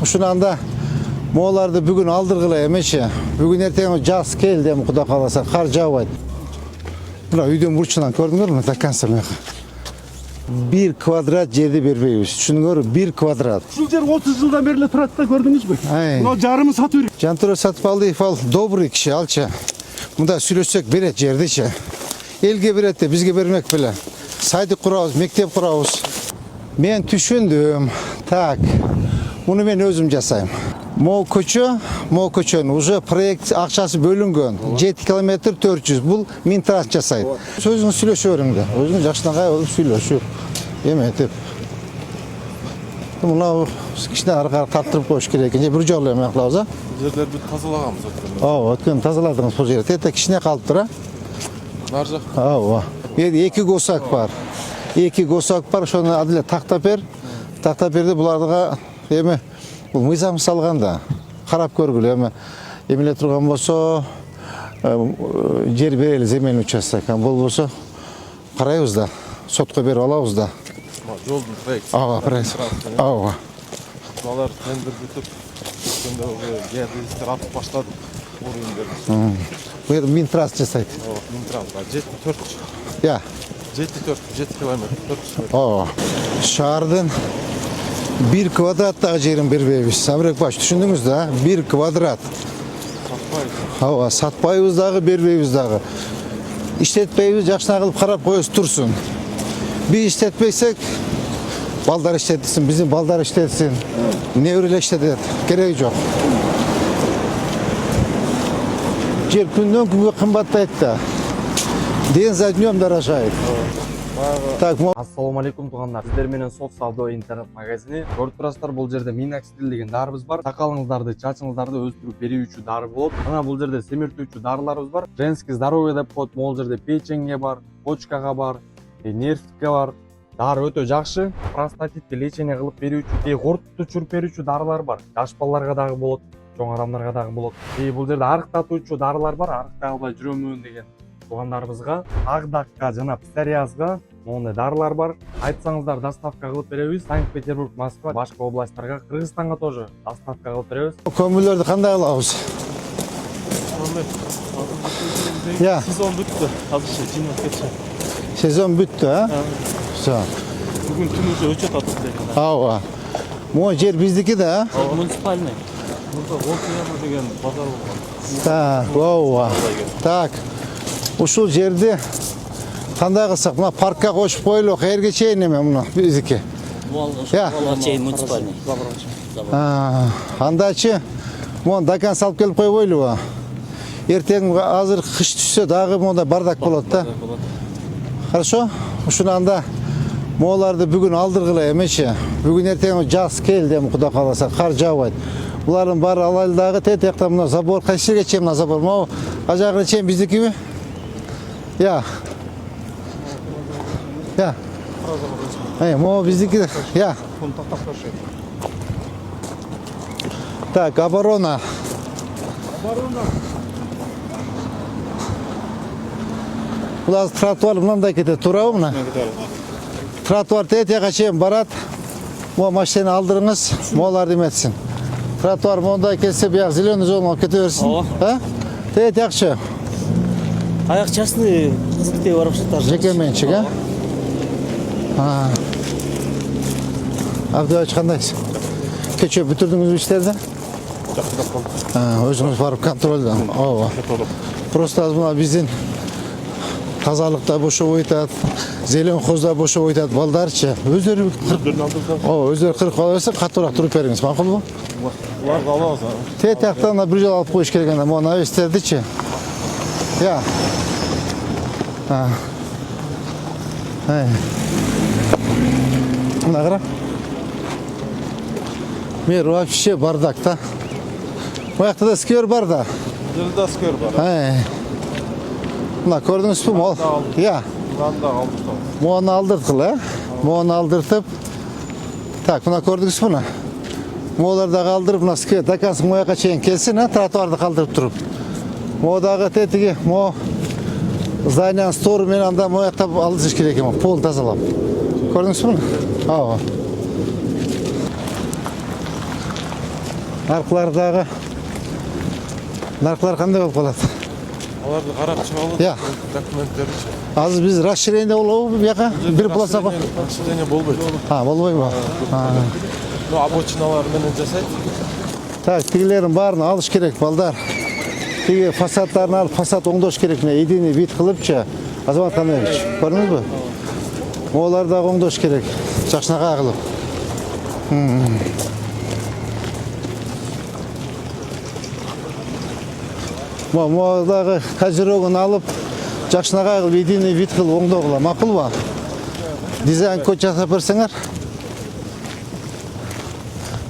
Ушуну анда мооларды бүгүн алдыргыла эмечи. Бүгүн эртең жаз келди, эми Кудай кааласа кар жаабайт. Мына үйдөн бурчунан көрдүңөрбү? До конца мына. 1 квадрат жерди бербейбиз. Түшүнүңөр, 1 квадрат. Ушул жер 30 жылдан бери турат да, көрдүңүзбү? Мына жарымы сатып берип. Жантура Сатпалдиев ал добрый киши алчы. Мында сүйлөшсөк берет жердичи. Элге берет де бизге бермек беле. Садик курабыз, мектеп курабыз. Мен түшүндүм. Так. Муну мен өзүм жасайм. Могу көчөнүн уже проект акчасы бөлүнгөн. 7 километр 400. Бул Минтранс жасайт. Сөзүңүз сүйлөшө бериңди. Өзүң жакшынакай болуп сүйлөшүп. Эметип. Мына кичине аркага тартырып коюш керек экен. Бир жолу эме кылабыз, а? Жерлерди тазалаганбыз өткөн. Ооба, өткөн тазаладыңыз бул жерди. Тете кичине калыптыр, а? Нар жак. Ооба. Эки госак бар. Ошону адиле тактап бер. Тактап берди буларга эми бул мыйзам салганда карап көргүлө эми эмеле турган болсо жер берели, земельный участок. Болбосо карайбыз да, сотко берип алабыз да. Жолдун проекти. Ооба, проект. Ооба. Алар тендер бүтүп, өткөндө геодезистер атып баштады. Уровеньдерди. Бул жерде Минтранс жасайт. Ооба, Минтранс. 7-4. Я. 7 километр, 400 метр. Ооба. Шаардын 1 квадраттагы жерин бербейбиз. Самрек баш, түшүндүңүз да? 1 квадрат. Сатпайбыз. Ооба, сатпайбыз дагы, бербейбиз дагы. Иштетпейбиз, жакшына кылып карап коебуз турсун. Биз иштетпесек, балдар иштетсин, биздин балдар иштетсин. Неберелер иштетет, кереги жок. Жер күндөн күнгө кымбаттайт да. День за днем дорожает. Так, Ассаламу алейкум тугандар. Сиздер менен Сот Савдо интернет магазини. Көрүп турасыздар, бул жерде Минаксидил деген дарыбыз бар. Сакалыңыздарды, чачыңыздарды өстүрүп берүүчү дары болот. Ана бул жерде семиртүүчү дарыларыбыз бар. Женский здоровье деп коет. Могул жерде печеньге бар, почкага бар, нервтикке бар. Дары өтө жакшы. Простатитти лечение кылып берүүчү, кортукту чүрүп берүүчү дарылар бар. Жаш балдарга дагы болот, чоң адамдарга дагы болот. Бул жерде арыктатуучу дарылар бар. Арыктай албай жүрөмүн деген тугандарыбызга, агдакка жана псориазга мондай дарылар бар. Айтсаңыздар доставка кылып беребиз. Санкт-Петербург, Москва, башка областтарга, Кыргызстанга тоже доставка кылып беребиз. көмүрлөрдү кандай кылабыз? Я. Сезон бүттү. Азырча жыйнап кетчү. Сезон бүттү, а? Все. Бүгүн түн уже өчөт атып деген. Ооба. Могу жер биздики да, а? Муниципальный. Мурда Волкуяма деген базар болгон. Так, ооба. Так. Ушул жерди кандай кылсак, мына паркка кошуп коелу, каерге чейин эме муну биздики. Я. Чейин муниципальный. Андачы муну до конца алып келип койбойлубу? Эртең азыр кыш түшсө дагы монда бардак болот да. Хорошо? Ушуну анда мооларды бүгүн алдыргыла эмечи. Бүгүн эртең жаз келди, эми Кудай кааласа кар жаабайт. Булардын баары алайлы дагы тетиякта мына забор, кайсы жерге чейин мына забор? Могу ажагына чейин биздикиби? Я. Я. Могу биздики. Я. Так, оборона. Булар тротуар мындай кетет, туурабы мына? Тротуар тетияга чейин барат. Могу машинаны алдырыңыз, мооларды эметсин. Тротуар мондай келсе, бияк зеленый жолун алып кете берсин. А? Тетиякчы. Аяк частный кызыктей барып жатат. Жеке менчик, а? Абдыбач кандайсыз? Кече бүтүрдүңүзбү иштерди? Жакшырап калды. Өзүңүз барып контролдон. Ооба. Просто мына биздин тазалыкта бошоп ойтат, зелен хозда бошоп ойтат балдарчы. Өздөрү өздөрү кырып кала берсе, катуураак туруп бериңиз, макулбу? Буларды алабыз. Тетияктан бир жолу алып коюш керек анда, могу навестердичи. Я. Мына кара. Мер вообще бардак да. Буякта да сквер бар да. Жерде сквер бар. Мына көрдүңүзбү? Мол. Я. Мында алдыртабыз. Могуну алдырткыла, Могуну алдыртып. Так, мына көрдүңүзбү мына? Могулар дагы алдырып, мына сквер до конца мояка чейин келсин, тротуарды калтырып туруп. Могу дагы тетиги, могу зданиянын стору менен анда моякта алдырыш керек экен, пол тазалап. Көрдүңүзбү? Ооба. Нарқылардағы нарқылар қандай болып қалады? Аларды қарап шығалып, Иә. документтері ше. Азыр біз расширение болуы bu яқа бір болса ба? Расширение болбойт. Болбой ма? Ну, обочиналар менен жасайт. Так, тигилерин барын алыш керек, балдар. Тиги фасадтарын алып, фасад оңдош керек. Единый вид кылыпчы. Азамат Камерович, көрдүңүзбү? Олар да оңдош керек. Жакшынака кылып. Моладагы козерогун алып, жакшынака кылып, единый вид кылып оңдогула. Макулбу? Дизайн код жасап берсеңер.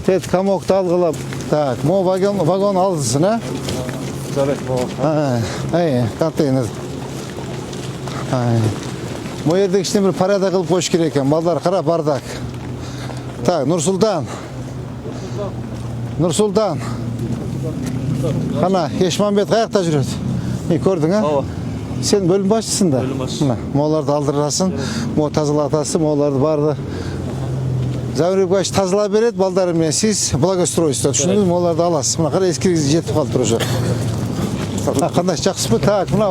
Тет комокты алгылап. Так, мо вагон алдысың, а? Жарайт, могу. Контейнер. Мо жерде кичине бир порядок кылып коюш керек экен. Балдар, кара, бардак. Так, Нурсултан. Нурсултан. Кана, Ешмамбет каякта жүрөт? Көрдүң, а? Ооба. Сен бөлүм башчысың да? Бөлүм башчысы. Моларды алдырасың, мо тазалатасың, моларды барды. Заврик баш тазалап берет, балдары менен сиз благоустройство, түшүндүңүзбү? Моларды аласыз. Мына кара эскириңиз жетип калыптыр уже. Кандай жакшысызбы? Так, мына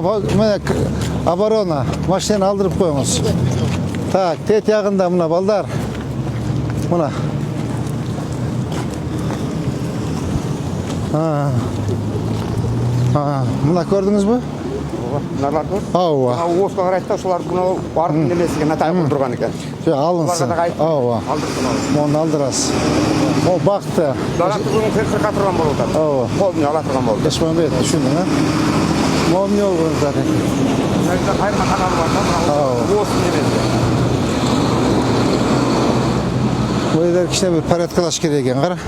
оборона, машинаны алдырып коюңуз. Так, тет ягында мына балдар. Мына. Мына көрдүңүзбү? Нарларды. Ооба. Ооско карайт да, ошолар мына бардын немеси экен, атайып турган экен. Алынсын. Ооба. Мону алдырасыз. О, бакты. Дарактын кырка турган болуп атат. Ооба. Колун ала турган болду. Ешмамбет, түшүндүң, а? Мону эмне болгон заты? Мына кайрылган каналы бар да, оосын немеси. Бул жерде кичине бир порядкалаш керек экен, кара.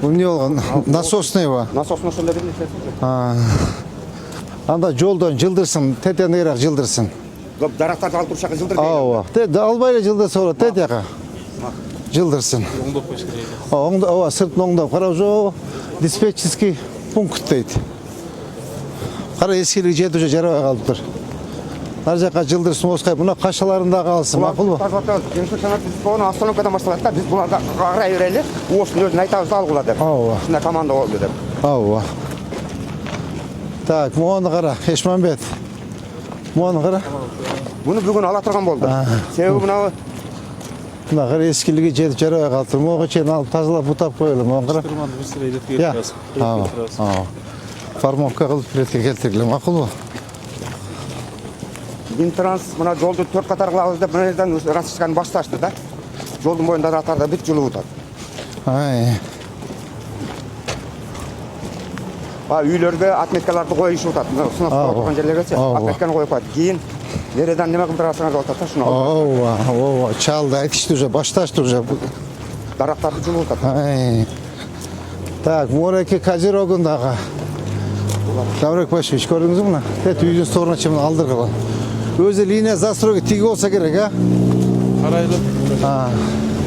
Бул эмне болгон? Насосный ба? Насостун ошондо бир нерсеси. Анда жолдон жылдырсын, тетен ырак жылдырсын. Дарактарды алып турушакка жылдыр. Ооба. Албай эле жылдырса болот, тет жака. Жылдырсын. Оңдоп коюш керек. Ооба, сыртын оңдоп. Кара, уже диспетчерский пункт дейт. Кара, эскилиги жетип уже жарабай калыптыр. Ар жака жылдырсын, оскай. Мына кашаларын да калсын, макулбу? Жемшек санат биз бону остановкадан башталат да, биз буларга карай берели, ооштун өзүн айтабыз алгыла деп. Ооба. Ушундай команда болду деп. Ооба. Так, мону кара, Ешмамбет. Мону кара. Буну бүгүн ала турган болду. Себеби мына Мына кара эскилиги жетип жарабай калыптыр. Мого чейин алып тазалап бутап коелу, мону кара. Турманды бир сыра илетке Я. келтирасыз. Ооба. Формовка кылып биретке келтиргиле, макулбу? Минтранс мына жолду 4 катар кылабыз деп мына жерден расчисканы башташты да. Жолдун боюнда раттарда бүт жылып атат. Үйлөргө отметкаларды коюшуп атат. Мына сынап турган жерлергечи отметканы коюп коет. Кийин нереден неме кылып турасыңар болуп атат да, шуну. Ооба, чалды, айтышты уже, башташты уже. Дарактарды жылып атат. Так, мореки козерогундагы. Заврик Башевич, көрдүңүзбү мына? Тет үйдүн сторуна чейин алдыргыла. Өзү линия застройка тиги болса керек, а? Карайлып.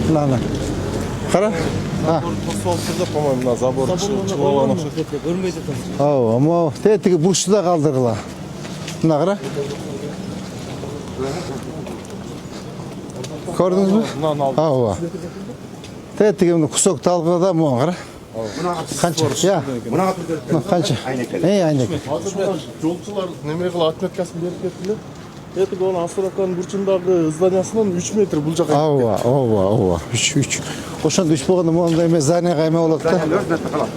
Мына. Кара. Тосолтурда, по-моему, на забор чылабан окшойт. Көрмөйт атам. Ооба, мо тетиги бурчту да калдыргыла. Мына кара. Көрдүңүзбү? Мынаны алып. Ооба. Тетиги мына кусокту алгыла да, мо кара. Канча? Я. Мына түрдө Канча? Айнек. Азыр жолчулар неме кылып отметкасын берип кетти эле. Этиги onu остановканын бурчундагы зданиясынан 3 метр бул жака. Ооба. 3. Ошондо 3 болгондо моундай эме зданияга эме болот да.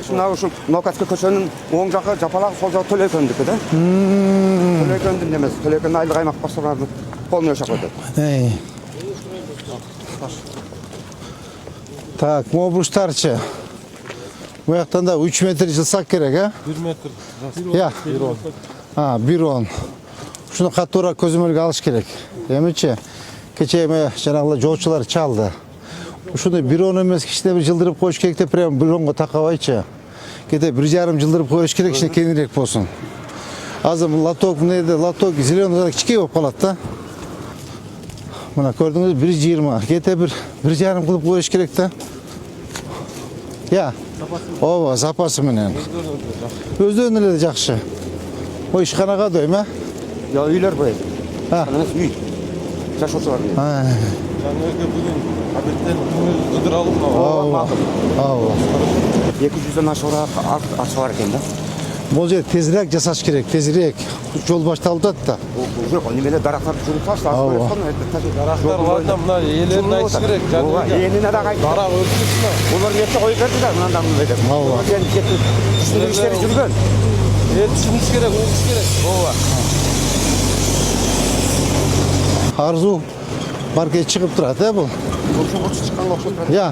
Мына ушу Нокатский көчөнүн оң жакы жапалак, сол жагы Төлөйкөндүкү да. Төлөйкөндүн немеси, Төлөйкөндүн айлык аймак башчыларынын колуна жашап атат. Так, мо бурчтарчы. Bu yaktan da 3 metre жылсак керек, а? 1 метр. Ya. 1.10. Şunu kattura közümölge alış gerek. Demeçi, keçe eme janagılar жолчулар çaldı. Şunu 1.10 emez kişide bir жылдырып koyuş gerek de prem 1.10'ga takavayçı. Kete 1.5 жылдырып koyuş gerek işte kendirek bolsun. Azım latok neydi? Latok zilyon kichik болып қалады да. Mına gördünüz 1.20. Kete 1.5 kılıp koyuş gerek de. Ya. Ооба, запасы менен. Өздөрүнүн эле жакшы. Ой, ишканага дойм, а? Үйлөр бой. Ha. Үй. Жашоочулар үй. Жаңағы бүгін обедтен ыдыралып Ооба. Ооба. 200-ден ашығырақ ақша бар екен да. Бұл жер тезірек жасаш керек, тезірек. Жол башталды да. Жоқ, немене дарақтарды жүріп тастады. Дарақтар бар да мына елені айтыш керек. Еніне де қайтты. Дарақ өлтірсін. Олар ертте қойып берді да, мынандай мындай. Ооба. Түсіндіргіштері жүрген. Түсініш керек, оқыш керек. Ооба. Арзу маркет шығып тұрады, бұл. Бұл шыққанға ұқсап тұрады. Я.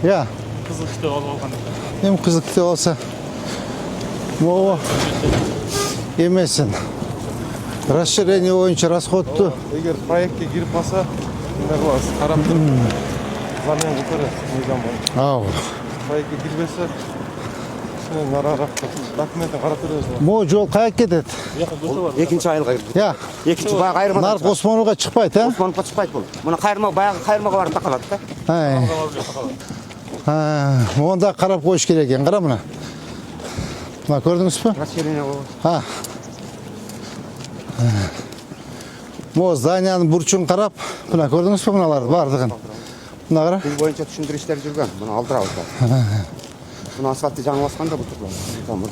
Я. Қызыл күтіп алып алған. Hem kızık da olsa. Ооба. Емесін. Расширение ойынша расходты. Егер проектке кіріп қалса, мына қыласыз, қарап тұрып. Замен көтересіз, мейдан бойынша. Ау. Проектке кірбесе, нарарақ документін қарап тұресіз. Мо жол қайық кетеді? Екінші айылға кірді. Я. Екінші баяғы қайырмадан Нарық Османовға шықпайды, а? Османовқа шықпайды бұл. Мұны баяғы қайырмаға барып тақалады да. Ай. Онда қарап қойыш керек екен, қара мұна. Мына көрдіңіз бе? Расширение ол. Мо зданияның бұрышын қарап, мына көрдіңіз бе мыналарды бардығын? Мына қара? Бұл бойынша түсіндіріштер жүрген. Мұны алдыра. Бұны асфальтты жаңы басқан да бұл тұрлы.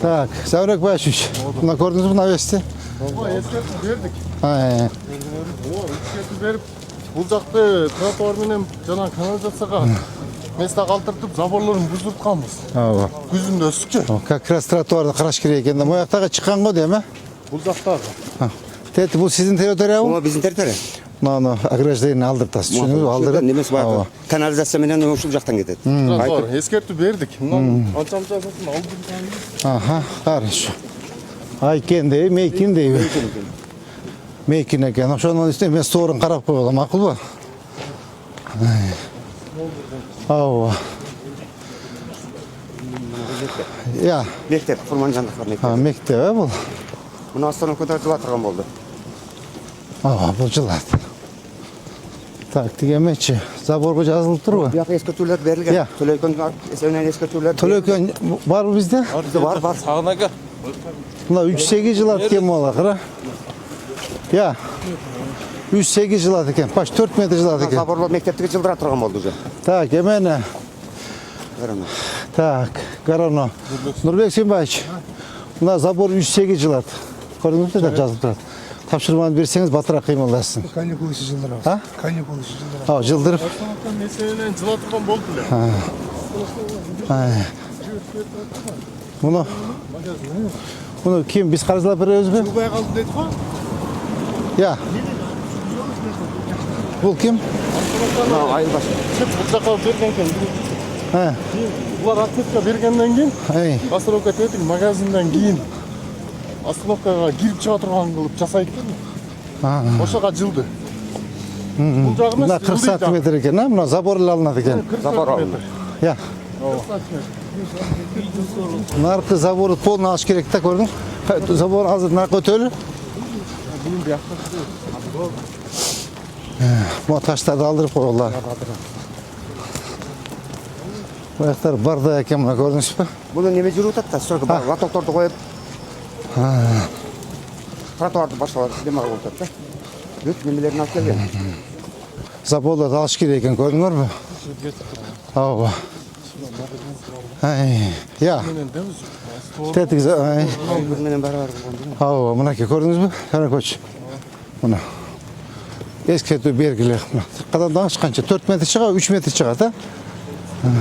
Так, Сәурек Байшевич, мына көрдіңіз бе навесте? Ескертіп бердік. Ескертіп беріп, бұл жақты тротуарменен жаңа канализацияға места қалтыртып, заборларын бұздыртқанбыз. Күзінде өсікке. Как раз тротуарды қараш керек екен. Мояқтаға шыққан ғой дейм, а? Бұл жақтағы. Тәті, бұл сіздің территория Ол бұл? біздің территория. Мына ограждение алдыртасыз, түсініңіз? Алдырып. Немес бар. Канализация менен өшіл жақтан кетеді. Тротуар, ескертіп бердік. Анша-анша сосын алдым. Аха, хорошо. Айкен dey, мейкин dey. Мейкин екен. Ошоның үстіне мен сорын қарап қойғалам, мақұл ба? Ау. Я. Мектеп, Құрманжандықтар мектеп. Мектеп, бұл? Мұны астана көтер жыла тұрған болды. Бұл жылады. Так, дегенменше, заборға жазылып тұр ғой? Бұяқ ескертулер берілген. Төлөйкен есебінен ескертулер. Төлөйкен бар бізде? Бар. Сағынаға. Мына 3-8 жыл аткен мола, қыра. Я. 3-8 жыл аткен. Паш 4 метр жыл аткен. Заборлар мектептігі жылдыра тұрған болды уже. Так, емені. Так, Гарано. Нұрбек Сенбаевич, мына забор 3-8 жыл ат. Көрдіңіз бе, жазылып тұрады. Тапшырманы берсеңіз батырақ қимылдасын. Каникулысы жылдырау. А? Каникулысы жылдырау. Жылдырып. Меселінен жыла тұрған болды біле. Мұны кем біз қарызылап береміз бе? Құбай қалды деді қой. Я. Бұл кем? Айыл башы. Бұл жаққа берген екен. Бұлар отметка бергеннен кейін, остановка тетік магазиннен кейін остановкаға кіріп шыға тұрған қылып жасайды. Ошаға жылды. Бұл жағымыз Мына 40 сантиметр екен, мына заборлы алынады екен. Забор алынды. Я. Нарқы заборы полын алыш керек та, көрдің? Забор азыр нарқы өтөлі. Мұна таштарды алдырып қойғылар. Бұяқтар барда екен, мұна көрдіңіз бе? Бұны неме жүру өтатта, сұрғы латоқторды қойып. Тротуарды башалар демар өтатта. Өт немелерін алып келген. Заборларды алыш керек екен, көрдіңдер бе? Ау. Я. Тетік, Менен бәрі бар болған. ау, мұнаке көрдіңіз бе? Кәне көч. Мұна. Ескерту бергілі. Қадандан шыққанша 4 метр шыға, 3 метр шығады, а?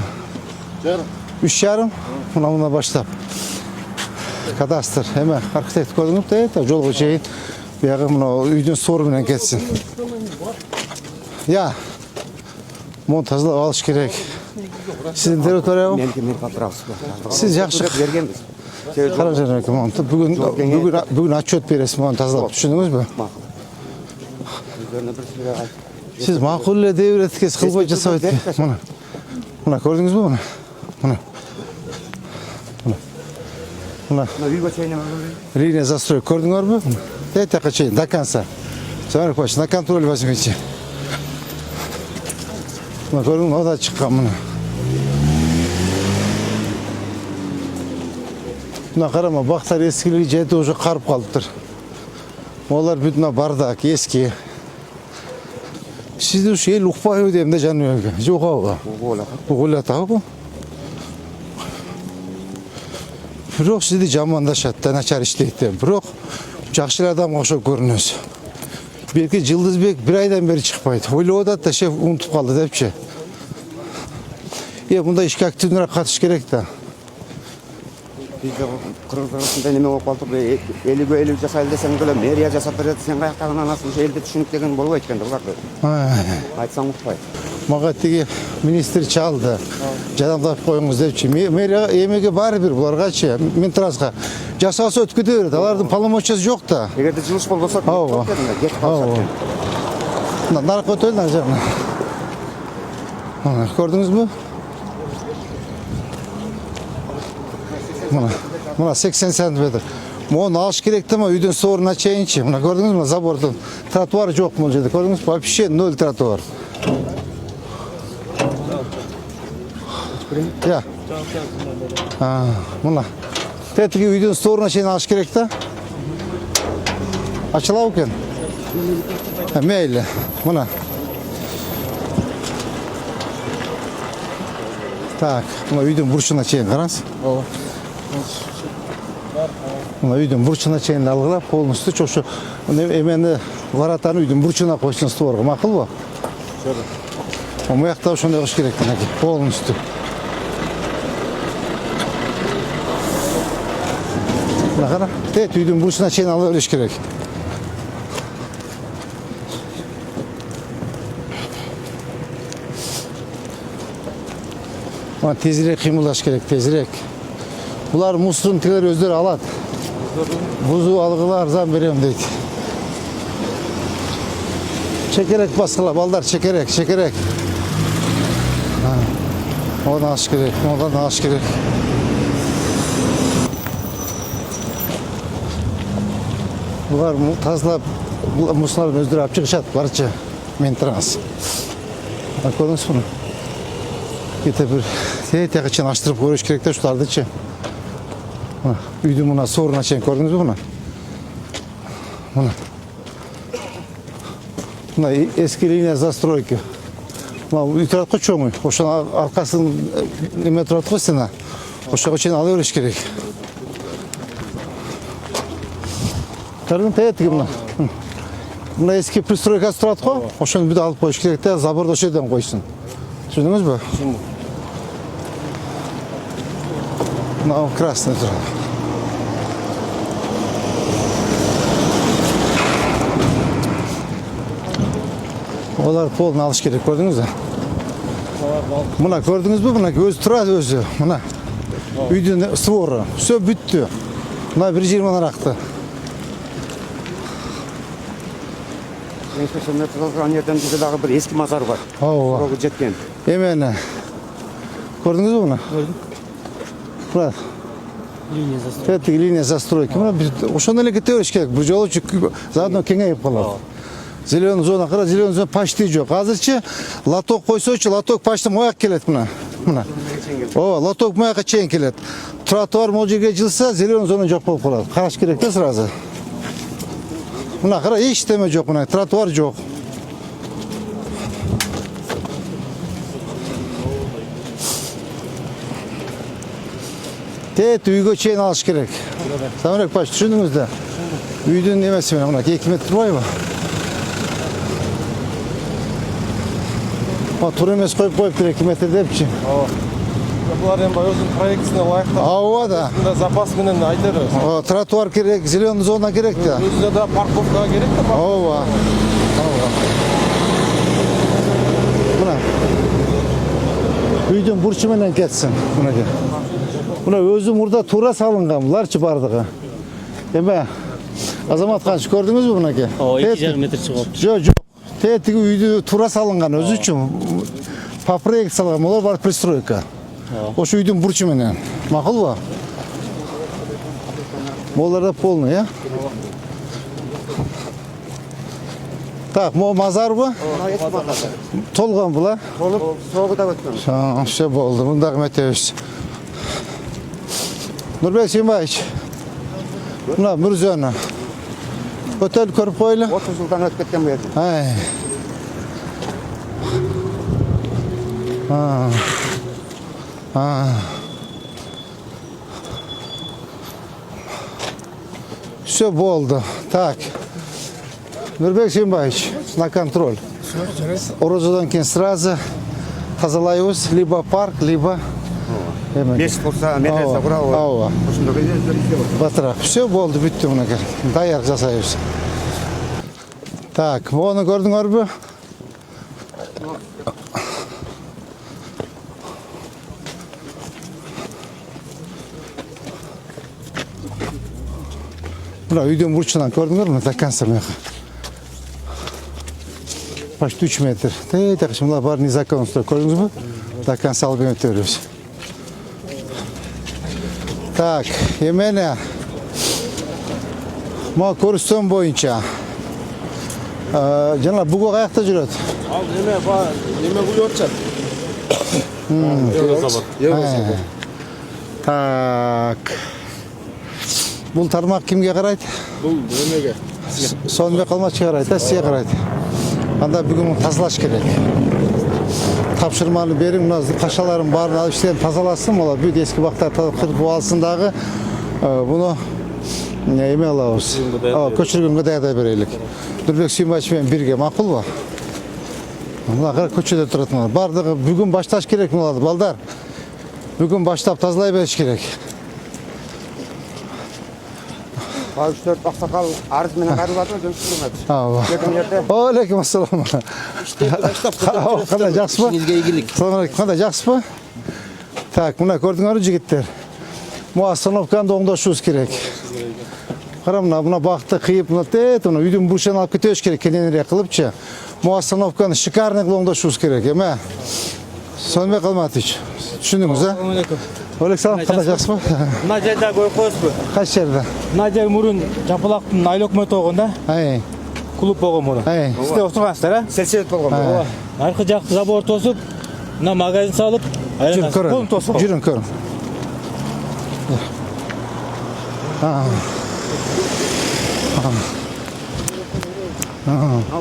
3,5. Мұна баштап. Кадастр, әмі архитект көрдіңіз бе? Жолғы жейін. Бұяғы мұна үйден сорымен кетсін. Я. Мұны тазылап алыш керек. Сіздің территория бұл? Мен қатырағыз. Сіз жақшы бергенбіз. Қара жарым екен, бүгін отчет бересің, мұны тазалап түсіндіңіз бе? Сіз мақұлы девреткес қылбай жасау етке. Мұна көрдіңіз бе мұны? Мұна. Линия застрой көрдіңіз бе? Дәйті қачайын, до конца. Сөңір қойшы, на контроль возьмете. Мұна көрдіңіз, ода шыққан мұна. Мұна қарама, бақтар ескілі жеті уже қарып қалып тұр. Олар бүтіна бардак, ескі. Sizde uшу ел ұқпай деймін де жануерге. Жоқ ауға. Ұғылат ауға. Бирок сизди жамандашат да начар иштейт. Бирок жакшы адам окшоп көрүнөсүз. Белки Жылдызбек 1 айдан бери чыкпайт. Ойлоп атат да шеф унутуп калды депчи. Мындай ишке активнирээк катыш керек да. Bizde Kırgızistan neме болуп калды. 50 жасайлы десең деле мэрия жасап берет. Сен каяктагы анасы элди түшүнүк деген болбойт экен да буларды. Айтсаң укпайт. Мага тиги министр чалды. Жадамдап коюңуз депчи. Мэрия эмеге баары бир буларгачы, Минтранска жасаса өткөдө берет. Алардын полномочиясы жок да. Эгерде жылыш болбосо, кет калса. Нарық өтөл нар жағына. Көрдіңіз бі? Мына 80 сантиметр. Оны алыш керекті ма үйден соғырына чейінші. Мына көрдіңіз бі? Забордың тротуары жоқ бұл жерде. Көрдіңіз бі? Вообще 0 тротуар. Я. Мына. Тетігі үйден соғырына чейін алыш керекті. Açıla bakın. Meyle. Buna. Так, buna үйдүн бурчуна чейин караңыз. Buna үйдүн бурчуна чейин алгылап, полностью чошу эмени варатаны үйдүн бурчуна койсун створго, макулбу? Жок. Муякта ошондой кылыш керек мынакей, полностью. Мына кара, тет үйдүн бурчуна чейин ала бериш керек. Tezirek kıymıldaş gerek, tezirek. Bunlar musluğun tileri özleri alat. Buzu algılar zam vereyim deydi. Çekerek baskıla, baldar çekerek. Odan aş gerek, odan aş gerek. Bunlar tazla musluğun özleri apçı kışat, barıcı. Mintrans. Gördünüz bunu? Gete bir teytek için açtırıp koyuş керек те şulardı içi. Үйдүн мына соорuna чейин көрдүңүзбү мына? Мына эски линия застройки. Мына үй турат го чоң үй. Ошонун аркасын неме турат го стена. Ошого чейин ала бериш керек. Көрдүң тетиги мына. Мына эски пристройкасы турат го. Ошону бүт алып коюш керек те, заборду ошол жерден койсун. Түшүндүңүзбү? Түшүндүм. Мына красный турат. Олар полын алыш керек, көрдіңіз бе? Мына көрдіңіз бе? Мына өзі тұрады өзі. Мына үйдің створы. Все бүтті. Мына 1,20 арақты. Сол метр алған жерден бізде дағы бір ескі мазар бар. Соғы жеткен. Емені. Көрдіңіз бе мұны? Көрдім. Мына. Линия застройки. Тетігі линия застройки. Ошондо эле кете бериш керек. Бул жолу заодно кеңейип калат. Зеленый зона кара, зеленый зона почти жок. Азырчы лоток койсочу, лоток почти мояк келет мына. Мына. Лоток моякка чейин келет. Тротуар могу жерге жылса, зеленый зона жок болуп калат. Караш керек да сразу. Мына кара, эчтеме жок мына, тротуар жок. Тет үйгө чейин алыш керек. Самырек баш, түшүндүңүз да? Үйдүн немеси менен мына 2 метр турбайбы? Тур эмес коюп 2 метр депчи. Булар эми өзүнүн проектисине ылайыктап. Ооба да. Запас менен айтары. Тротуар керек, зеленый зона керек да. Өзүнө да парковка керек да. Ооба. Мына. Үйдүн бурчу менен кетсин. Мынакей. Мына өзү мурда туура салынган, буларчы бардыгы. Эме Азамат канчы көрдүңүзбү мынакей? 2,5 метр чыгып. Жок. Тетиги үйдү туура салынган өзү үчүн. По проект салган, булар бар пристройка. Ошо үйдүн бурчу менен. Макулбу? Булар да полный, э? Так, могу мазарбы? Толгон була? Толуп, соғы да өткөн. Все болду, мындагы метебиз. Нурбек Симбаевич. Мына Мурзөөнү. Өтөл көрүп койлу. 30 жылдан өтүп кеткен бу жерде. Ha. Ha. Все болды. Так. Нұрбек Сембаевич, на контроль. Оразадан кейін сразу тазалайбыз, либо парк, либо Бес болса, медресе құрау. Ооба. Ошондой кезде Батырақ. Все болды, бүтті мұнекер. Даяр жасайбыз. Так, оны көрдіңер бі? Мына үйден бұрышынан көрдіңер ме? До конца меха. Почти 3 метр. Так, мына бар незаконно строить. Көрдіңіз бі? До конца алып өтөрүбүз. Так, емені ма көрістен бойынша жаңа бүгі қаяқта жүреді? Ал неме бұл өртшат? Так, бұл тармақ кімге қарайды? Бұл немеге. Сонымен қалмачы қарайды, сие қарайды. Анда бүгін тазалаш керек. Тапшырманы берің, мына қашаларын барын алып іштерін тазаласын, ола бүт ескі бақтар қырып алсындағы бұны еме алауыз. Көшіргінгі даядай берейлік. Нұрбек Сембаевичпен бірге мақұл ба? Мына қар көшеде тұратын. Бардығы бүгін башташ керек болады, балдар. Бүгін баштап тазалай беріш керек. 3-4 ақсақал арыз менен кайрылады, жөнсүрмөдү. Ооба. Алейкум ассалам. Қандай жақсы ба? Салам алейкум. Қандай жақсы ба? Так, мына көрдіңер жігіттер. Мұ остановканы оңдашуыз керек. Қарам, мына бақты қиып, мына үйдің бұрышын алып кетеш керек, кененірек қылыпчы. Мұ остановканы шикарный қылып оңдашуыз керек, еме? Сонымен қалматыч. Түсіндіңіз, а? Александр, қандай жақсы ба? Мына жерде қой қойыз бі? Қайсы жерде? Мына жер мұрын Жапалақтың айлы өкіметі оғында. Клуб болған мұны. Сізде отырғансыздар, а? Сельсовет болған. Арқы жақты забор тосып, мына магазин салып, қолын тосып. Жүрін көрін.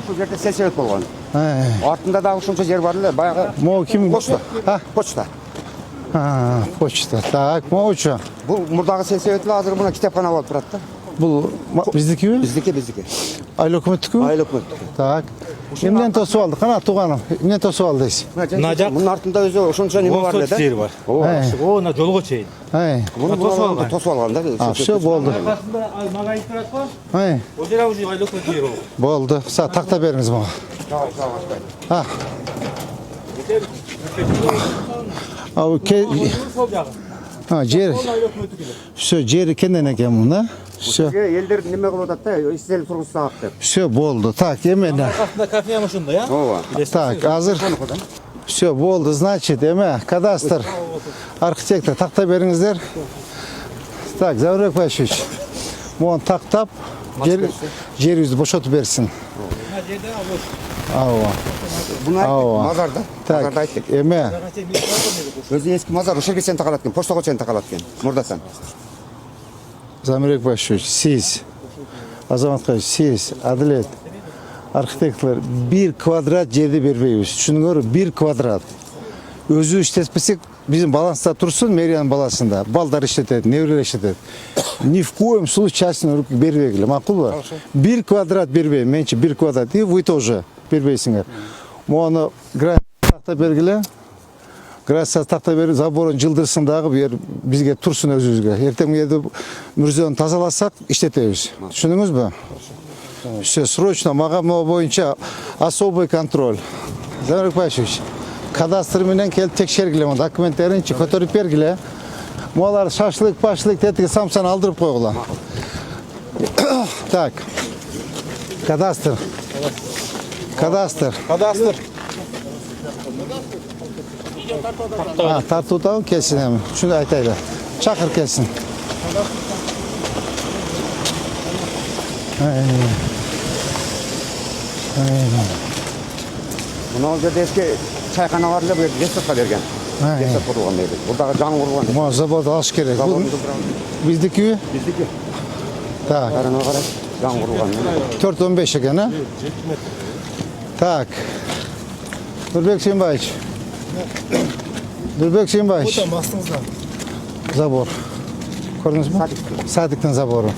Сол жерде сельсовет болған. Артында да ушунча жер бар эле, баягы. Мо ким? Почта. Почта. Почта. Так, мо учу. Бул мурдагы сельсовет азыр мына китепкана болуп турат да. Бул биздикиби? Биздики. Айлы өкмөттүкүбү? Айлы өкмөттүк. Так. Эмнен тосуп алды? Кана тууганым, эмнен тосуп алды дейсиз? Мына жак. Мунун артында өзү ошончо неме бар эле да. Жер бар. Мына жолго чейин. Муну тосуп алган да. Все болды. Аркасында магазин турат го. Ол жер уже айлы өкмөт жер болду. Болды. Са такта бериңиз мага. Жер. Все, жери кенден экен муна. Все. Элдер неме кылып атат да, истел тургузсак деп. Все болды. Так, эмне? Аркасында кафе ушунда, я? Ооба. Так, азыр. Все, болды. Значит, эме, кадастр, архитектор, такта бериңиздер. Так, Заурбек Башевич. Муну тактап, жерибизди бошотуп берсин. Мына жерде алып. Ооба. Буну айттык, мазарда. Мазарда айттык. Эме? Өзү эски мазар, ошол жерге чейин такалат экен, почтага чейин такалат экен. Мурдасан. Заурбек Башевич, сиз, Азамат Кайыш, сиз, Адилет, архитекторлор 1 квадрат жерди бербейбиз. Түшүнүңөр, 1 квадрат. Өзү иштетпесек, биздин баланста турсун, мэриянын баласында. Балдар иштетет, неберелер иштетет. Ни в коем случае частный бербегиле, макулбу? 1 квадрат бербейм, менчи 1 квадрат. И вы тоже бербейсиңер. Мону граница такта бергиле. Граница такта берип, заборун жылдырсын дагы бизге турсун өзүбүзгө. Эртең жерде мүрзөнү тазаласак, иштетебиз. Түшүндүңүзбү? Все, срочно мага боюнча особый контроль. Заурбек Башевич, кадастр менен келип текшергиле, документтеринчи көтөрүп бергиле. Молар шашлык, пашлык, тетиги самсаны алдырып койгула. Так. Кадастр. Тартуудагы келсин эми. Шуну айтайлы. Чакыр келсин. Мына жерде эски чайкана бар эле, бул рестортка берген. Ресторт курулган дейт. Бурдагы жаңы курулган. Мо завод алыш керек. Бул биздикиби? Биздики. Так. Карана карай, жаңы курулган. 4-15 экен, а? Так. Нурбек Сембаевич, Нұрбек Сенбаевич. Там астыңызда. Забор. Көрдіңіз бе? Садиктің заборы.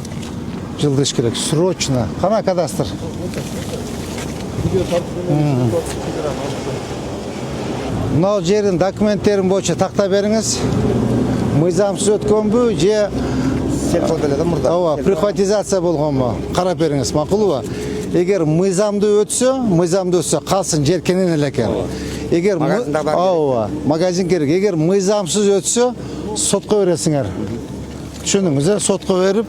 Жылдыш керек. Срочно. Қана кадастр. Мынау жердің документтерін бойынша тақта беріңіз. Мыйзамсыз өткен бе, же прихватизация болған ба? Қарап беріңіз, мақұл ба? Егер мыйзамды өтсе, қалсын жер кенен екен. Егер магазин керек. Егер мыйзамсыз өтсе, сотқа бересіңер. Түсіндіңіз, сотқа беріп,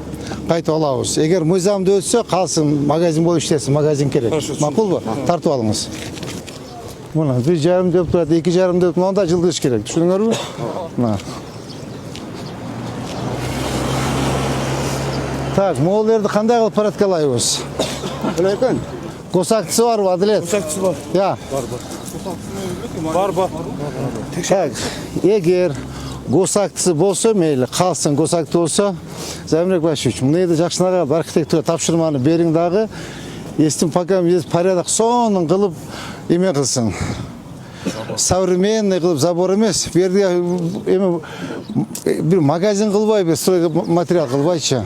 қайтып алабыз. Егер мыйзамды өтсе, қалсын магазин болып іштесін, магазин керек. Мақұл ба? Тартып алыңыз. Мына 1,5 деп тұрады, 2,5 деп тұрады, онда жылдыш керек. Түсіндіңдер ме? Так, моллерді қандай қылып порядкалаймыз? Білайын. Госактысы бар ба, Аділет? Госактысы бар. Я. Бар. Так, егер госактысы болса, мейлі, қалсын госакты болса, Замирек Башевич, мұнайды жақшынаға архитектура тапшырманы берің дағы, естім пока порядок соның қылып еме қылсын. Современный қылып забор емес, берді бір магазин қылбай, бір стройғы материал қылбайшы.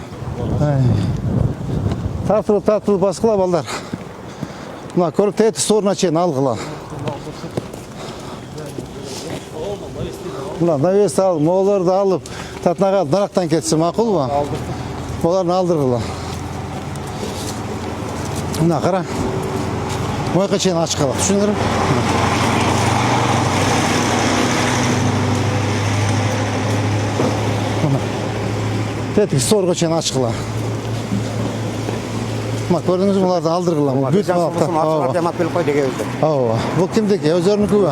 Тартылып басқыла балдар. Мына көріп тәйті сорына чейін алғыла. Мына навесті алып, моларды алып, татынаға нарақтан кетсі мақұл ба? Оларын алдырғыла. Мына қара. Мойқа чейін ашқала. Түсіндірім? Тәтік сорға чейін ашқыла. Көрдіңіз бұларды алдырғыла. Бұл кімдеке? Өздерінің көбі?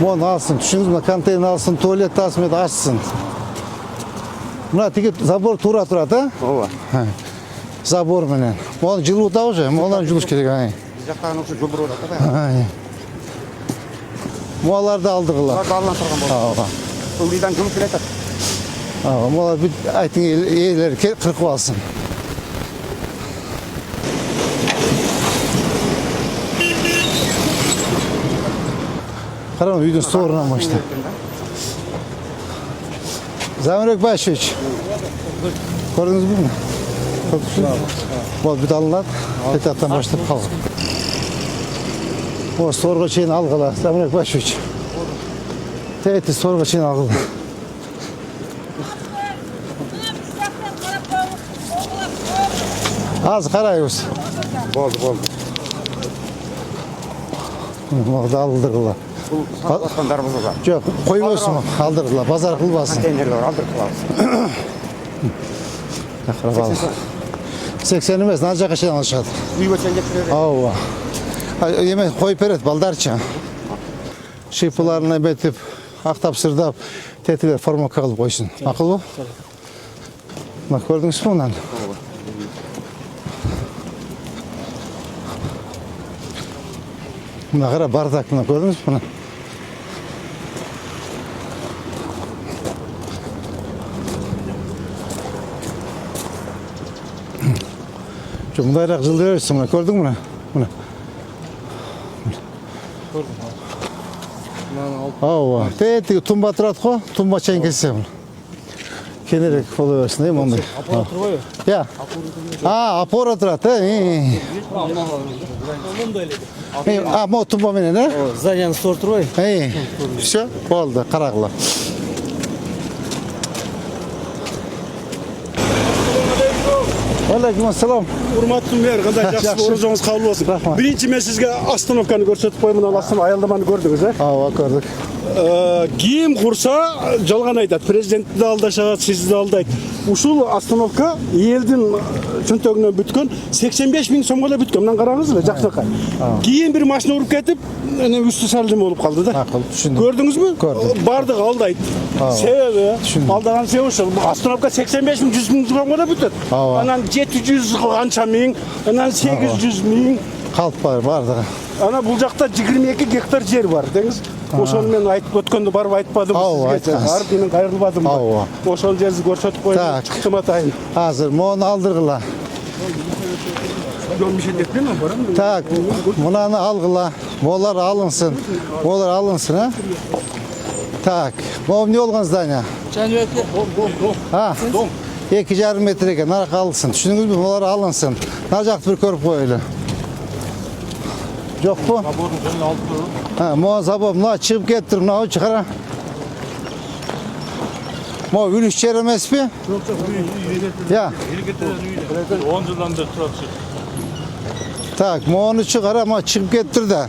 Мұны алсын, түшіңіз мұны контейн алсын, туалет алсын, ашсын. Мұна теге забор тура тұрады, забор менен. Оны жылу да уже, ондан жылуш керек. Мұларды алдырғыла. Ылдидан жұмыс келетіп. Мұлар айтың елері қырқып алсын. Қарам, үйдің сорына машты. Замирек Башевич, көрдіңіз бі мұны? Бұл бүт алынады, тетаттан баштап қалғы. Бұл сорға чейін алғыла, Замирек Башевич. Тәйті сорға чейін алғыла. Аз қарайыз. Болды. Мұларды алдырғыла. Бұл сатылатқандар бұзылға. Жоқ, қой өсім алдырғыла, базар қылбасын. Контейнерлер алдырғылауыз. 80 емес, нан жаққа шейін алышады. Үй өтсен кетіреді. Ауа. Емен қойып береді, балдарча. Шипыларына бетіп, ақтап-сырдап, тетілер формақа қылып қойсын. Ақыл бұл? Көрдіңіз бі мұнан? Мына қара бардак, мына көрдіңіз бі мұнан? Мұндайрақ жылдыр өрсің, мұна көрдің мұна? Ауа, тәйттігі тұмба тұрады қо, тұмба чайын кесе мұна. Кенерек қолы өрсін, мұндай. Апора тұрбай? Я. Апора тұрады, Мо тұмба менен, Зданияны стор тұрбай? Все, болды, қарағыла. Алейкум ассалам. Урматтуу мэр, кандай жакшы орозоңуз кабыл болсун. Биринчи мен сизге остановканы көрсөтүп коймун, ал аялдаманы көрдүңүз, Ооба, көрдүк. Кийим курса жалган айтат. Президентти да алдашат, сизди да алдайт. Ушул остановка элдин чөнтөгүнөн бүткөн 85 000 сомго эле бүткөн. Мынан караңызбы, жакшынакай. Кийин бир машина уруп кетип, үстү сардым болуп калды да. Түшүндүм. Көрдүңүзбү? Көрдүм. Бардыгы алдайт. Себеби алдаган себеби ушул. Остановка 85 000 100 000 сомго эле бүтөт. Анан 700 канча миң, анан 800 миң Қалып бардыгы. Ана бул жакта 22 гектар жер бар, деңиз. Ошону мен айтып өткөндө барып айтпадым сизге. Барып менен кайрылбадым. Ошол жерди көрсөтүп коюп чыктым атайын. Азыр мону алдыргыла. жол мишендетпен барам. Так, mınanı algıla. Molar alınsın. Molar alınsın ha. Tak, bu ne olgan zdanya? Ha. 2,5 metrege narak alınsın. Düşündünüz mü? Molar alınsın. Narjak bir körüp koyulu. Yok bu? Ha, mo zabab na çıkıp gettir, na çıkara. Mo ülüş çeremez mi? Ya. 10 жылдан бeri тұрады. Tak, mo'nu çıkar ama çıkıp getir de.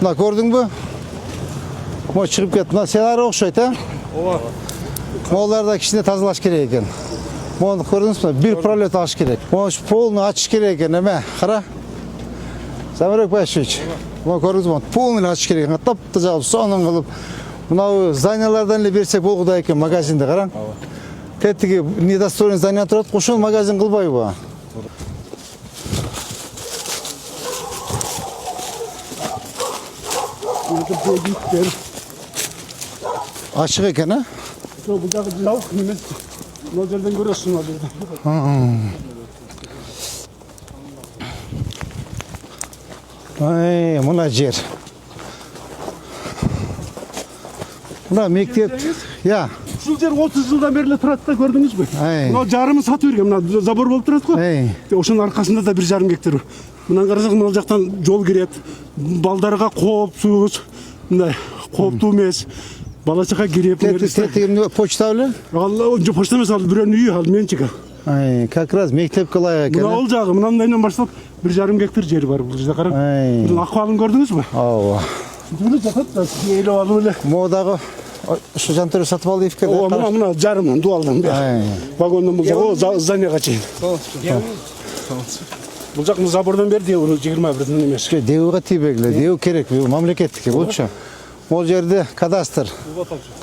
Buna gördün mü? Mo çıkıp getir. Buna senaryo okşaydı ha? Ova. Mo'larda kişine tazalaş gerek eken. Mo'nu gördünüz mü? Bir prolet aç gerek. Mo şu polunu açış gerek eken. Eme, kara. Zamirek başlayıç. Mo gördünüz mü? Polunu açış gerek eken. Taptı cevap sonun kılıp. Buna zanyalardan ile versek bolguda eken magazinde karan. Tettiki Nidastorin zanya turat koşun magazin kılbayı bu. Açık eken ha? Buradaki lavuk nimet. O yerden görüyorsun o yerden. Ay, buna yer. Buna mektep. Ya. Şu yer 30 жылдан beri тұрады да көрдіңіз бе? Ай. Мынау жарымы сатып берген, мына забор болып тұрады ғой. Ай. Ошоның арқасында да 1,5 гектар. Мындан қарасақ мына жақтан жол кіреді. Балдарға қауіпсіз, мындай қауіпті емес. Бала шаға кіріп. Tetikimde poçta öyle. Allah önce почта емес алды, біреуін үйі алды, мен шыға. Ay, как раз mektep kılay eken. Мына ол жағы, мынандайынан бастап 1,5 гектар жері бар бұл жерде қарап. Ай. Бұның ахуалын көрдіңіз бе? Ава. Bunu жатады да, елі алып эле. Mo'dağı şu jantörü satıp aldı ifke. О, мына жарымнан, дуалдан бер. Ай. Вагондан бұл жақ, о, зданияға чейін. Бұл жақ забордан бер де, оны 21'den емес. Devga tibekle, dev gerek bu memleketlik bulça. O yerde kadastır.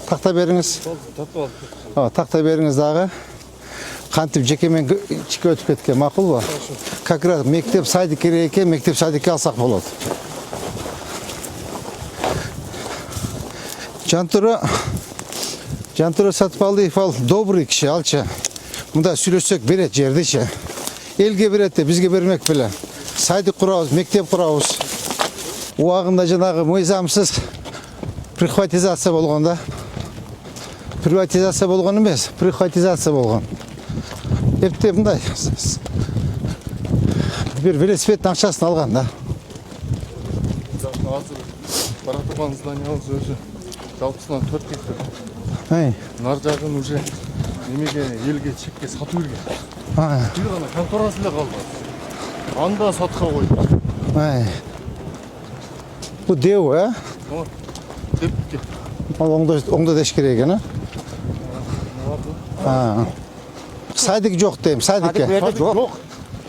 Takta beriniz. Ha, takta beriniz dağı. Kantip jekemen çıkı ötüp ketken makul bu. Kakra mektep saydı kereke, mektep saydı alsak болады. Janturu satıp aldı ifal добрый kişi alça. Bunda süйлөсөк берет жердече. Elge берет de bizge bermek bilen. Saydı kurabız, mektep kurabız. Uağında janagı mıyzamsız privatizatsiya болгондо. Privatizatsiya болгон эмес, privatizatsiya болгон. Эпте мындай bir велосипедтин акчасын алган да. Азыр бара турган зданиябыз өзү жалпысынан 4 гектар. Ай. Нар жагын уже немеге элге чекке сатып берген. Ай. Бир гана конторасы эле калды. Анда сатка койду. Ай. Bu dev ha? О, депке. Onda deş gerek ha? Ha. Saydık yok deyim, saydık ya. Жоқ.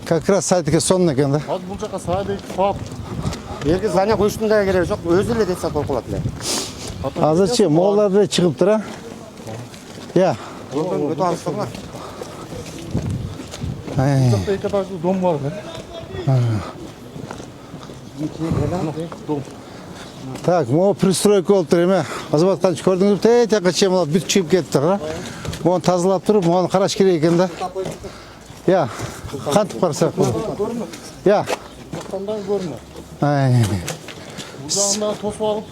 Как раз saydık sonuna geldi. Азыр бул жака саадек фап. Елге здания қойыштың да керегі жоқ. Өзі эле деп сатып алып қалады эле. Azırçı moğollarda çıkıp tura. Ya. Жолдан өтө алыстығылар. Ay. Жакта эки этаждуу дом бар да. Дом. Так, mo пристройка oldu değil mi? Azıbat kaç gördünüz mü? Te kaçayım oldu. Bir çıkıp gitti ha. Onu tazalap durup, onu karaş gerek ekan da. Ya. Kantıp qarsak bu. Ya. Жактан көрүнөт. Ay. Бул жагында тосуп алып,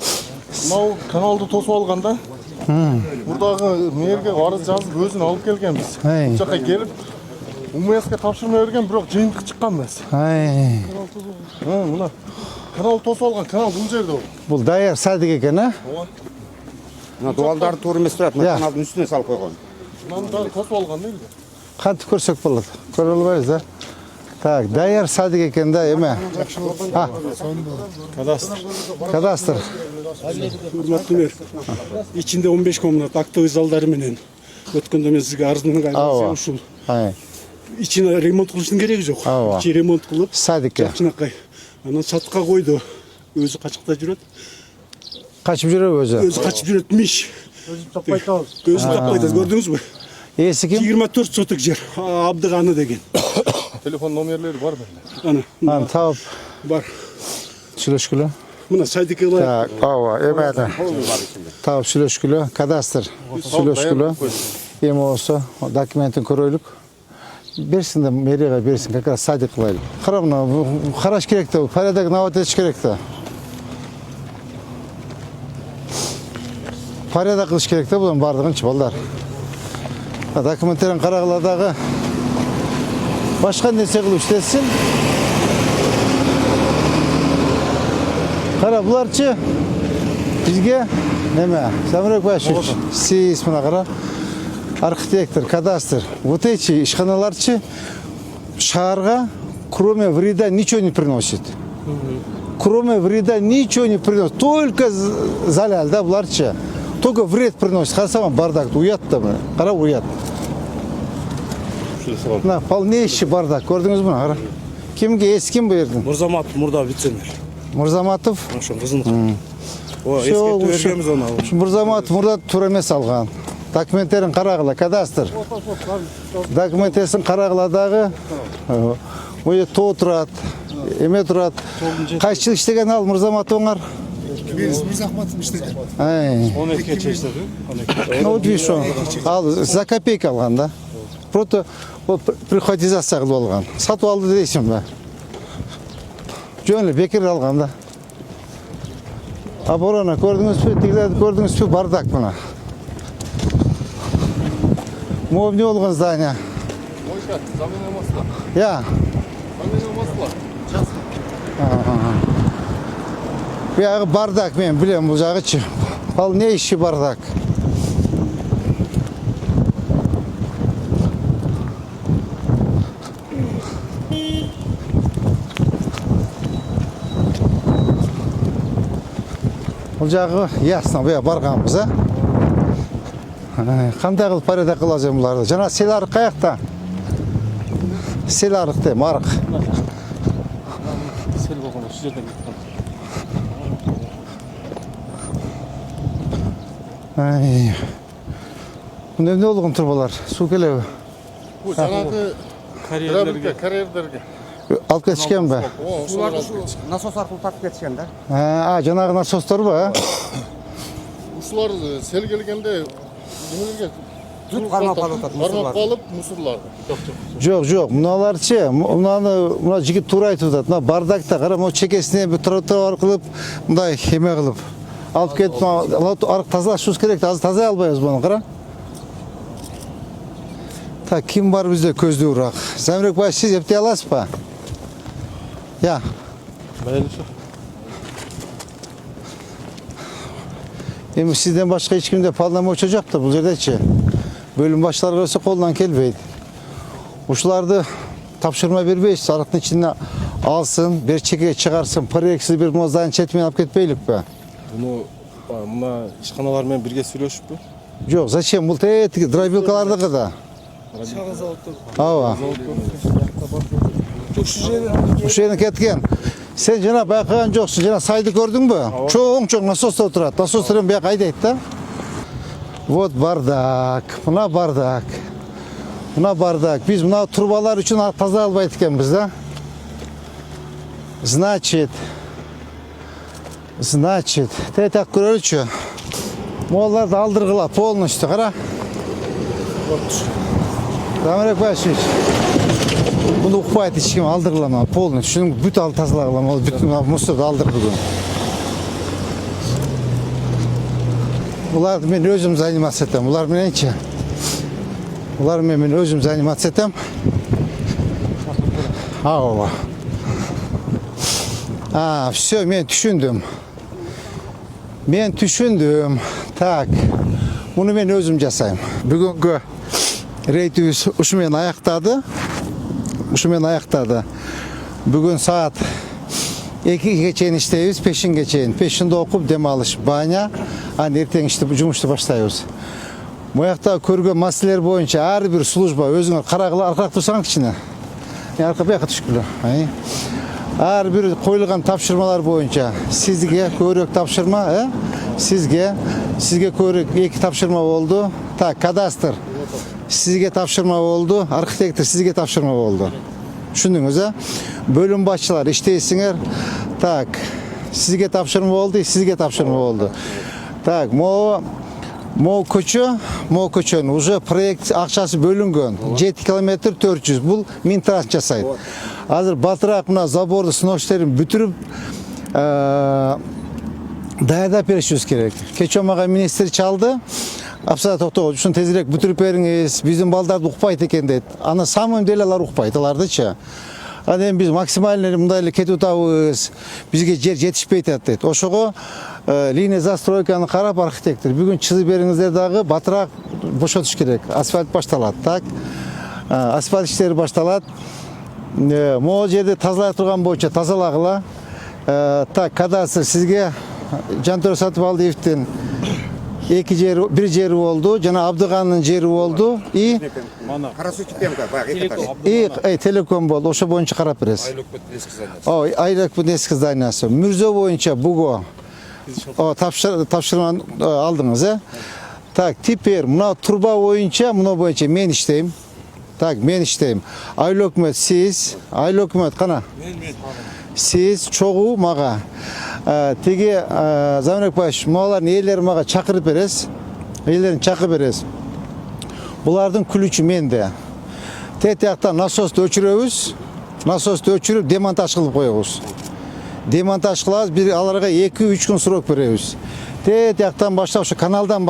мынау каналды тосуп алганда, бурдагы мэрге арыз жазып өзүн алып келгенбиз. Ай. Бул жака келип, УМСке тапшырмай берген, бирок жыйынтык чыккан эмес. Ay. Мына канал тосуп алган, канал бул жерде ол. Bu dayar saydık ekan ha? Мына дуалдарды туура эмес турат. Мына Я. каналдын үстүнө салып койгон. Мынаны да тосуп алган дейли. Kantıp görsek болады. Көре албайбыз да. Так, dayar saydık ekan da эме. Ha. Kadastr. Урматтуу мэр. Ичинде 15 комнат актовый залдары менен. Өткөндө мен сизге арызымды Ооба. кайрылсам ушул. Ay. Ичине ремонт кылыштын кереги жок. Ооба. Ичи ремонт кылып, Saydık ya. жакшынакай. Анан сатка койду. Өзү качыкта жүрөт. Kaçıp жүрөбү өзү. Өзү качып жүрөт миш. Өзү таппайт, көрдүңүзбү? Ээси ким? 24 соток жер. Абдыганы деген. Телефон номерлери бар бенде. Ана Аны тауып бар. сүйлөшкүлө. Мына сайдыкылар. Так, ооба, эме тауып сүйлөшкүлө, кадастр сүйлөшкүлө. Эми болсо документин көрөлүк. Берсин да мэрияга берсин, как раз садик кылайлы. Кара мына караш керек да, порядок наводить этиш керек да. Порядок кылыш керек да, булардын бардыгынчы балдар. Документтерин карагыла дагы башка нерсе кылып иштетсин. Кара буларчы бизге неме? Самирбек Башевич, сиз мына кара. Архитектор, кадастр. Вот эти ишканаларчы шаарга кроме вреда ничего не приносит. Кроме вреда ничего не приносит. Только заляль, да, буларчы. Только вред приносит. Қарасама бардак, уят да мына. Кара уят. Мына полнейший бардак. Көрдүңүзбү мына кара. Кимге эскин бу жерден? Мурзаматов мурда вице-мэр. Мурзаматов. Ошо кызын. О, эскертип бергенбиз аны. Мурзаматов мурда туура эмес алган. Документтерин карагыла, кадастр. Документтерин карагыла дагы. Ой, то турат, эме турат. Кайсы жыл иштеген ал Мурзаматовуңар? Мырзахматов иштеген. 12 чечтеби? Ну, вот видишь, ал за копейка алган да. Просто приватизация кылып алган. Сатып алды дейсиңби? Жөн эле бекер алган да. А борона көрдүңүзбү? Тигилерди көрдүңүзбү? Бардак мына. Могу не болгон здание. Замена масла. Я. Замена масла. Бuyagı бардак мен билем, бул жагычы. Полнейший бардак. Бул жагы ясно, буя барганбыз, а? Кандай кылып порядок кылабыз эми буларды? Жана сел арык каякта? Сел арык дейм, арык. Сел болгондо şu жерден Ай. Бунда эмне болгон турбалар? Суу келеби? Bu жанагы карьерлерге. Алып кетишкенби? Ушуларды насос аркылуу тартып кетишкен да. Жанагы насосторбу, а? Ушулар сел келгенде немелерге Түп кармап калып атат кармап калып мусорларды. Жок, муналарчы, мына жигит туура айтып атат. Мына бардакта кара, могу чекесине бир тротуар кылып, мындай эме кылып алып кетип, арык тазалашыбыз керек да, азыр тазалай албайбыз буну, кара. Так, ким бар бизде көздүүрөөк? Замирбек Баш, сиз эптей аласызбы? Я. Эми сизден башка эч кимде полномочия жок да бул жердечи. Бөлүм баштары көрсө колунан келбейт. Ушуларды тапшырма бербейсиз, арыктын ичине алсын, бир чекеге чыгарсын, проектсиз бир мозданын четимен алып кетпейликпи? Bunu mına işxanalar менен бирге сүйлөшүппү? Жок, зачем? Бул тетиги дробилкалардыкы да. Ооба. Ушул жерден кеткен. Сен жана байкаган жоксуң, жана сайды көрдүңбү? Чоң насостор турат. Насостор эми бияка айдайт да. Вот бардак, мына бардак. Мына бардак. Биз мына турбалар үчүн тазалай албайт экенбиз да. Значит, тетак көрөлүчү. Молларды алдыргыла полностью, кара. Замирбек Башевич, буну укпайт эч ким, алдыргыла полностью. Шунун бүт ал тазалагыла, бүт мусорду алдыр бүгүн. Буларды мен өзүм заниматься этем. Булар мененчи. Булар мен өзүм заниматься этем. Ооба. Все, мен түшүндүм. Так, муну мен өзүм жасайм. Бүгүнкү рейтибиз ушу менен аяктады. Бүгүн саат 2-ге чейин иштейбиз, пешинге чейин. Пешинде окуп, дем алыш, баня, эртең жумушту баштайбыз. Буякта көргөн маселелер боюнча ар бир служба өзүңөр карагыла, аркалап турсаң кичине. Арка бияка түшкүлө. Ар бир коюлган тапшырмалар боюнча сизге көбүрөөк тапшырма, сизге көбүрөөк 2 тапшырма болду. Так, кадастр сизге тапшырма болду, архитектор сизге тапшырма болду. Түшүндүңүз, бөлүм башчылар иштейсиңер. Так, сизге тапшырма болду, сизге тапшырма болду. Так, могу Могу көчөнүн уже проект акчасы бөлүнгөн. 7 километр 400 бул мин транс жасайт. Азыр батыраак мына заборду сыноо иштерин бүтүрүп даярдап беришибиз керек. Кечээ мага министр чалды. Апсата токтогул, ушуну тезирээк бүтүрүп бериңиз. Биздин балдарды укпайт экен дейт. Аны самым деле алар укпайт алардычы. Анан эми биз максимально мындай эле кетип атабыз. Бизге жер жетишпейт дейт. Ошого линия застройканы карап архитектор бүгүн чызып бериңиздер дагы батыраак бошотуш керек. Асфальт башталат. Так. Асфальт иштери башталат. Могу жерди тазалай турган боюнча тазалагыла. Так, кадастр сизге Жантөрө Сатыбалдиевдин бир жери болду, жана Абдыгандын жери болду. И Кара суу Чипенко баягы эки телеком болду. Ошо боюнча карап бересиз. Айлыкпын эски зданиясы. Мүрзө боюнча буго тапшырма алдыңыз, э? Так, теперь мына турба боюнча, мен иштейм. Так, мен иштейм. Айыл өкмөт сиз, айыл өкмөт кана? Сиз чогуу мага тиги Замирбек баш мугалардын ээлери мага чакырып бересиз. Ээлерин чакырып бересиз. Булардын күлүчү менде. Тетияктан насосту өчүрөбүз. Насосту өчүрүп демонтаж кылып коебуз. Демонтаж кылабыз, бир аларга 2-3 күн срок беребиз. Тетияктан баштап ушу каналдан